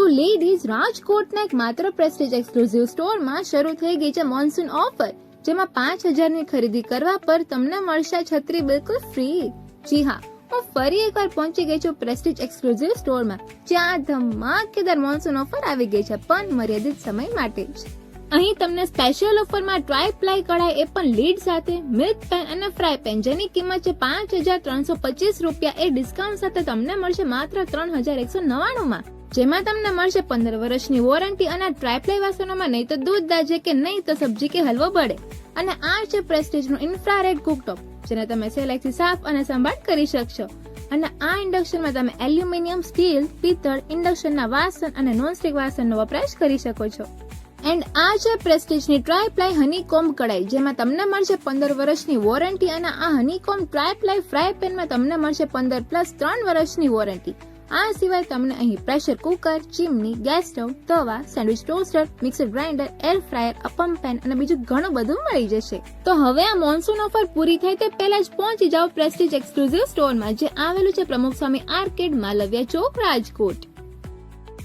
Ladies, રાજકોટના એક માત્ર પ્રેસ્ટીજ એક્સક્લુઝિવ સ્ટોરમાં શરૂ થઈ ગઈ છે મોન્સૂન ઓફર, જેમાં 5000 ની ખરીદી કરવા પર તમને મળશે છત્રી બિલકુલ ફ્રી. જી હા, હું ફરી એકવાર પહોંચી ગઈ છું પ્રેસ્ટીજ એક્સક્લુઝિવ સ્ટોરમાં, જ્યાં ધમાકેદાર મોન્સૂન ઓફર આવી ગઈ છે, પણ મર્યાદિત સમય માટે જ. અહીં તમને સ્પેશિયલ ઓફરમાં ટ્રાય પ્લાય કઢાઈ એ પણ લીડ સાથે, મિલ્ક પેન અને ફ્રાય પેન જેની કિંમત છે 5325 રૂપિયા એ ડિસ્કાઉન્ટ સાથે તમને મળશે માત્ર 3199 માં, જેમાં તમને મળશે 15 વર્ષની વોરંટી અને ટ્રાય પ્લાય વાસણોમાં નહીં તો દૂધ દાજે કે નહીં તો સબ્જી કે હલવો બળે. અને આ છે પ્રેસ્ટીજનું ઇન્ફ્રારેડ કુકટોપ, જેને તમે સહેલાઈથી સાફ અને સંભાળ કરી શકશો. અને આ ઇન્ડક્શનમાં તમે એલ્યુમિનિયમ, સ્ટીલ, પિત્તળ, ઇન્ડક્શનના વાસણ અને નોનસ્ટિક વાસણનો વપરાશ કરી શકો છો. એન્ડ આ છે પ્રેસ્ટીજની ટ્રાય પ્લાય હનીકોમ્બ કઢાઈ, જેમાં તમને મળશે 15 વર્ષની વોરંટી અને આ હનીકોમ્બ ટ્રાય પ્લાય ફ્રાય પેનમાં તમને મળશે 15+3 વર્ષની વોરંટી. આ સિવાય તમને અહીં pressure cooker, chimney, gas stove, તવા, sandwich toaster, mixer grinder, air fryer, appam pan અને બીજું ઘણું બધું મળી જશે. તો હવે આ મોન્સૂન ઓફર પૂરી થાય તે પહેલા જ પહોંચી જાઓ પ્રેસ્ટીજ એક્સક્લુઝિવ સ્ટોરમાં, જે આવેલું છે પ્રમુખ સ્વામી આર્કેડ, માલવ્યા ચોક, રાજકોટ.